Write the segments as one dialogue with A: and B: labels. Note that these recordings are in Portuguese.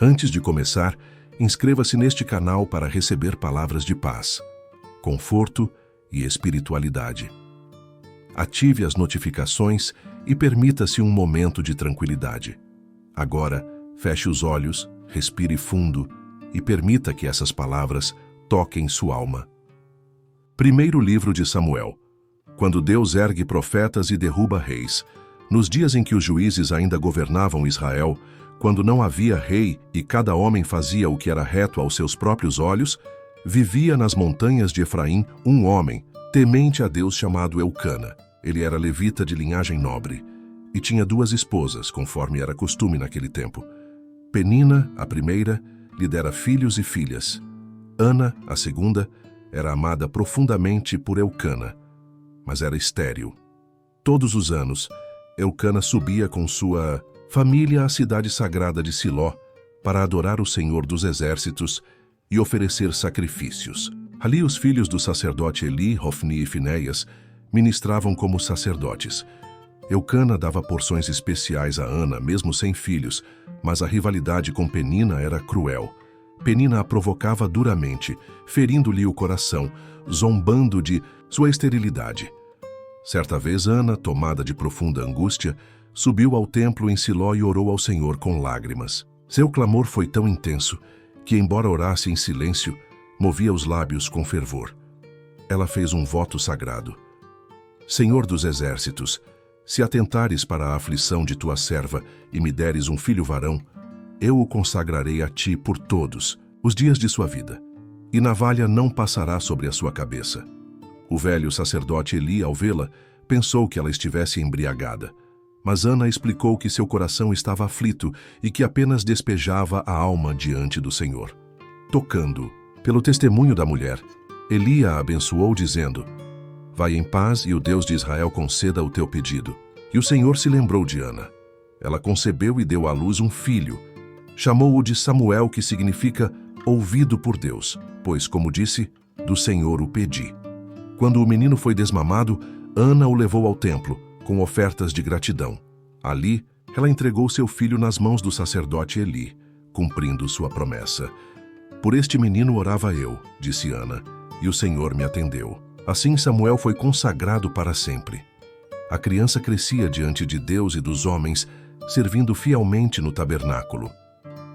A: Antes de começar, inscreva-se neste canal para receber palavras de paz, conforto e espiritualidade. Ative as notificações e permita-se um momento de tranquilidade. Agora, feche os olhos, respire fundo e permita que essas palavras toquem sua alma. Primeiro livro de Samuel. Quando Deus ergue profetas e derruba reis. Nos dias em que os juízes ainda governavam Israel, quando não havia rei e cada homem fazia o que era reto aos seus próprios olhos, vivia nas montanhas de Efraim um homem, temente a Deus, chamado Eucana. Ele era levita de linhagem nobre e tinha 2 esposas, conforme era costume naquele tempo. Penina, a primeira, lhe dera filhos e filhas. Ana, a segunda, era amada profundamente por Eucana, mas era estéril. Todos os anos, Eucana subia com sua família à cidade sagrada de Siló para adorar o Senhor dos Exércitos e oferecer sacrifícios. Ali os filhos do sacerdote Eli, Hofni e Finéias ministravam como sacerdotes. Eucana dava porções especiais a Ana, mesmo sem filhos, mas a rivalidade com Penina era cruel. Penina a provocava duramente, ferindo-lhe o coração, zombando de sua esterilidade. Certa vez Ana, tomada de profunda angústia, subiu ao templo em Siló e orou ao Senhor com lágrimas. Seu clamor foi tão intenso que, embora orasse em silêncio, movia os lábios com fervor. Ela fez um voto sagrado. Senhor dos exércitos, se atentares para a aflição de tua serva e me deres um filho varão, eu o consagrarei a ti por todos os dias de sua vida, e navalha não passará sobre a sua cabeça. O velho sacerdote Eli, ao vê-la, pensou que ela estivesse embriagada. Mas Ana explicou que seu coração estava aflito e que apenas despejava a alma diante do Senhor. Tocando, pelo testemunho da mulher, Eli a abençoou, dizendo: vai em paz e o Deus de Israel conceda o teu pedido. E o Senhor se lembrou de Ana. Ela concebeu e deu à luz um filho. Chamou-o de Samuel, que significa ouvido por Deus, pois, como disse, do Senhor o pedi. Quando o menino foi desmamado, Ana o levou ao templo, com ofertas de gratidão. Ali, ela entregou seu filho nas mãos do sacerdote Eli, cumprindo sua promessa. Por este menino orava eu, disse Ana, e o Senhor me atendeu. Assim Samuel foi consagrado para sempre. A criança crescia diante de Deus e dos homens, servindo fielmente no tabernáculo.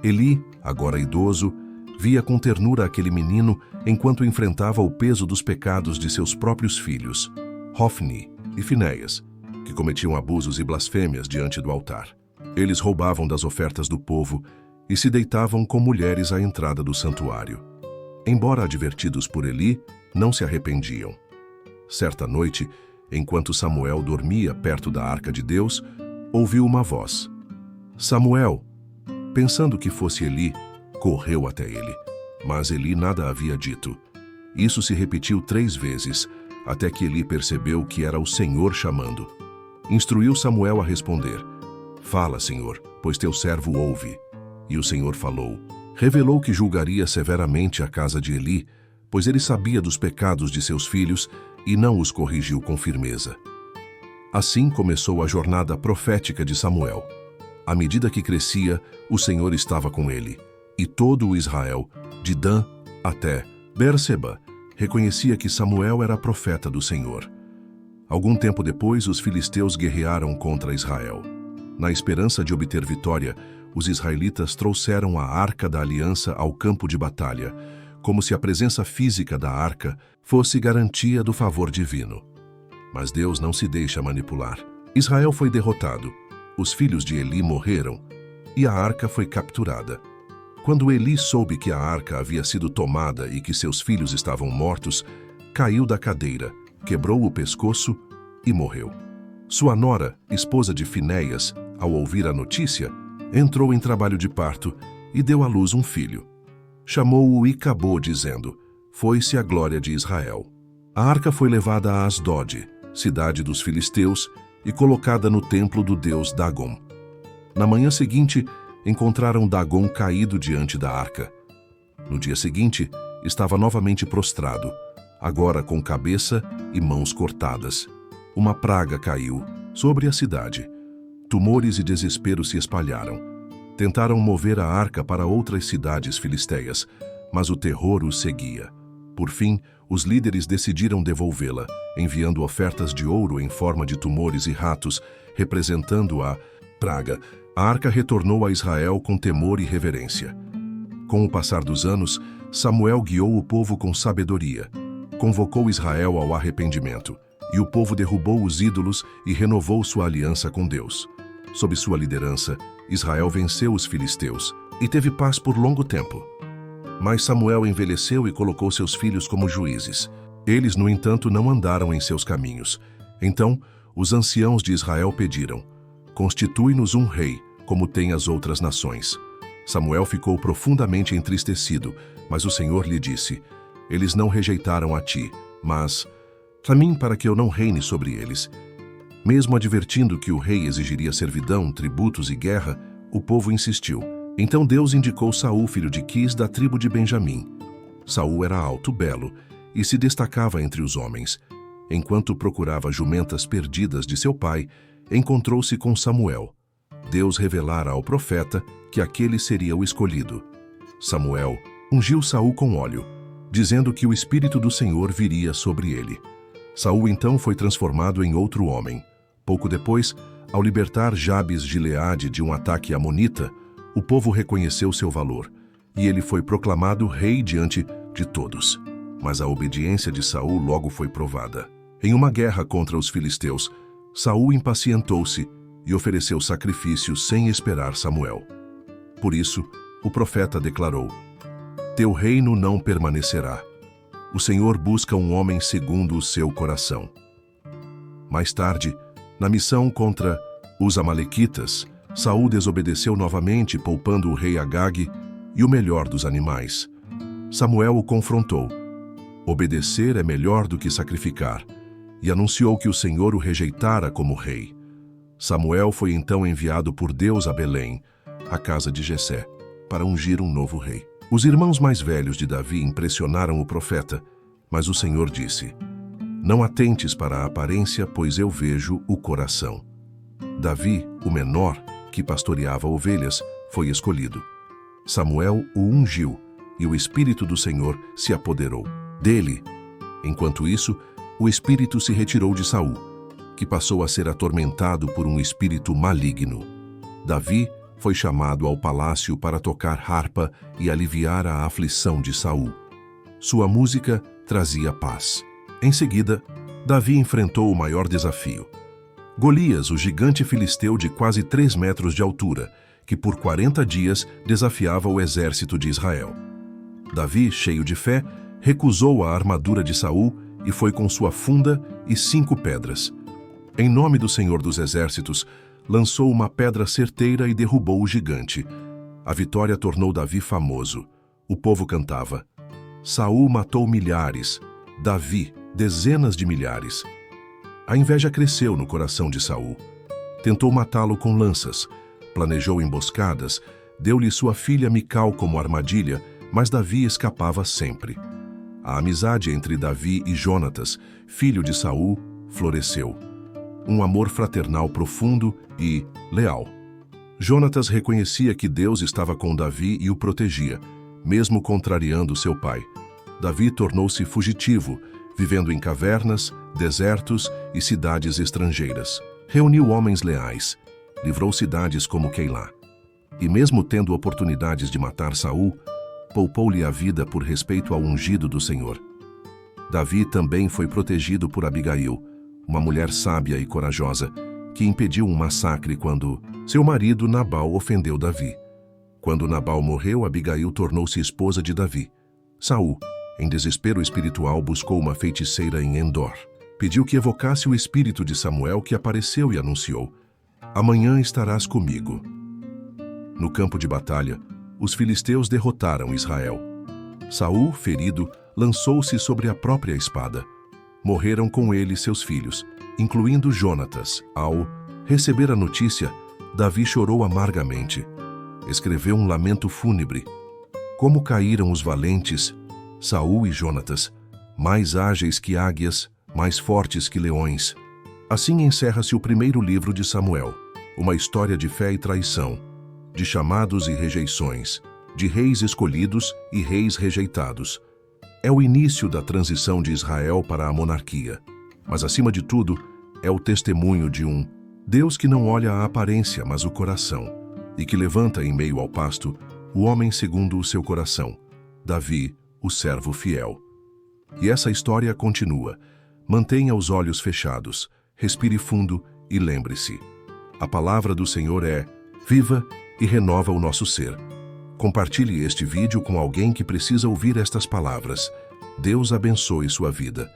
A: Eli, agora idoso, via com ternura aquele menino enquanto enfrentava o peso dos pecados de seus próprios filhos, Hofni e Finéias, que cometiam abusos e blasfêmias diante do altar. Eles roubavam das ofertas do povo e se deitavam com mulheres à entrada do santuário. Embora advertidos por Eli, não se arrependiam. Certa noite, enquanto Samuel dormia perto da arca de Deus, ouviu uma voz: Samuel! Pensando que fosse Eli, correu até ele, mas Eli nada havia dito. Isso se repetiu 3 vezes, até que Eli percebeu que era o Senhor chamando. Instruiu Samuel a responder: fala, Senhor, pois teu servo ouve. E o Senhor falou. Revelou que julgaria severamente a casa de Eli, pois ele sabia dos pecados de seus filhos e não os corrigiu com firmeza. Assim começou a jornada profética de Samuel. À medida que crescia, o Senhor estava com ele, e todo o Israel, de Dan até Berseba, reconhecia que Samuel era profeta do Senhor. Algum tempo depois, os filisteus guerrearam contra Israel. Na esperança de obter vitória, os israelitas trouxeram a Arca da Aliança ao campo de batalha, como se a presença física da arca fosse garantia do favor divino. Mas Deus não se deixa manipular. Israel foi derrotado, os filhos de Eli morreram e a arca foi capturada. Quando Eli soube que a arca havia sido tomada e que seus filhos estavam mortos, caiu da cadeira, quebrou o pescoço e morreu. Sua nora, esposa de Finéias, ao ouvir a notícia, entrou em trabalho de parto e deu à luz um filho. Chamou-o Icabô, dizendo: foi-se a glória de Israel. A arca foi levada a Asdod, cidade dos filisteus, e colocada no templo do deus Dagom. Na manhã seguinte, encontraram Dagom caído diante da arca. No dia seguinte, estava novamente prostrado, agora com cabeça e mãos cortadas. Uma praga caiu sobre a cidade. Tumores e desespero se espalharam. Tentaram mover a arca para outras cidades filisteias, mas o terror os seguia. Por fim, os líderes decidiram devolvê-la, enviando ofertas de ouro em forma de tumores e ratos, representando a praga. A arca retornou a Israel com temor e reverência. Com o passar dos anos, Samuel guiou o povo com sabedoria. Convocou Israel ao arrependimento, e o povo derrubou os ídolos e renovou sua aliança com Deus. Sob sua liderança, Israel venceu os filisteus e teve paz por longo tempo. Mas Samuel envelheceu e colocou seus filhos como juízes. Eles, no entanto, não andaram em seus caminhos. Então, os anciãos de Israel pediram: constitui-nos um rei, como têm as outras nações. Samuel ficou profundamente entristecido, mas o Senhor lhe disse: eles não rejeitaram a ti, mas a mim, para que eu não reine sobre eles. Mesmo advertindo que o rei exigiria servidão, tributos e guerra, o povo insistiu. Então Deus indicou Saul, filho de Quis, da tribo de Benjamim. Saul era alto, belo e se destacava entre os homens. Enquanto procurava jumentas perdidas de seu pai, encontrou-se com Samuel. Deus revelara ao profeta que aquele seria o escolhido. Samuel ungiu Saul com óleo, dizendo que o Espírito do Senhor viria sobre ele. Saul então foi transformado em outro homem. Pouco depois, ao libertar Jabes de Gileade de um ataque amonita, o povo reconheceu seu valor, e ele foi proclamado rei diante de todos. Mas a obediência de Saul logo foi provada. Em uma guerra contra os filisteus, Saul impacientou-se e ofereceu sacrifícios sem esperar Samuel. Por isso, o profeta declarou: teu reino não permanecerá. O Senhor busca um homem segundo o seu coração. Mais tarde, na missão contra os amalequitas, Saul desobedeceu novamente, poupando o rei Agag e o melhor dos animais. Samuel o confrontou. Obedecer é melhor do que sacrificar, e anunciou que o Senhor o rejeitara como rei. Samuel foi então enviado por Deus a Belém, a casa de Jessé, para ungir um novo rei. Os irmãos mais velhos de Davi impressionaram o profeta, mas o Senhor disse: não atentes para a aparência, pois eu vejo o coração. Davi, o menor, que pastoreava ovelhas, foi escolhido. Samuel o ungiu, e o Espírito do Senhor se apoderou dele. Enquanto isso, o Espírito se retirou de Saul, que passou a ser atormentado por um espírito maligno. Davi foi chamado ao palácio para tocar harpa e aliviar a aflição de Saul. Sua música trazia paz. Em seguida, Davi enfrentou o maior desafio. Golias, o gigante filisteu de quase 3 metros de altura, que por 40 dias desafiava o exército de Israel. Davi, cheio de fé, recusou a armadura de Saul e foi com sua funda e 5 pedras. Em nome do Senhor dos Exércitos, lançou uma pedra certeira e derrubou o gigante. A vitória tornou Davi famoso. O povo cantava: Saul matou milhares, Davi, dezenas de milhares. A inveja cresceu no coração de Saul. Tentou matá-lo com lanças, planejou emboscadas, deu-lhe sua filha Mical como armadilha, mas Davi escapava sempre. A amizade entre Davi e Jonatas, filho de Saul, floresceu. Um amor fraternal profundo e leal. Jonatas reconhecia que Deus estava com Davi e o protegia, mesmo contrariando seu pai. Davi tornou-se fugitivo, vivendo em cavernas, desertos e cidades estrangeiras. Reuniu homens leais, livrou cidades como Queilá. E mesmo tendo oportunidades de matar Saul, poupou-lhe a vida por respeito ao ungido do Senhor. Davi também foi protegido por Abigail, uma mulher sábia e corajosa, que impediu um massacre quando seu marido Nabal ofendeu Davi. Quando Nabal morreu, Abigail tornou-se esposa de Davi. Saul, em desespero espiritual, buscou uma feiticeira em Endor. Pediu que evocasse o espírito de Samuel, que apareceu e anunciou: amanhã estarás comigo. No campo de batalha, os filisteus derrotaram Israel. Saul, ferido, lançou-se sobre a própria espada. Morreram com ele seus filhos, incluindo Jonatas. Ao receber a notícia, Davi chorou amargamente. Escreveu um lamento fúnebre. Como caíram os valentes, Saul e Jonatas, mais ágeis que águias, mais fortes que leões. Assim encerra-se o primeiro livro de Samuel, uma história de fé e traição, de chamados e rejeições, de reis escolhidos e reis rejeitados. É o início da transição de Israel para a monarquia. Mas, acima de tudo, é o testemunho de um Deus que não olha a aparência, mas o coração, e que levanta em meio ao pasto o homem segundo o seu coração, Davi, o servo fiel. E essa história continua. Mantenha os olhos fechados, respire fundo e lembre-se. A palavra do Senhor é viva e renova o nosso ser. Compartilhe este vídeo com alguém que precisa ouvir estas palavras. Deus abençoe sua vida.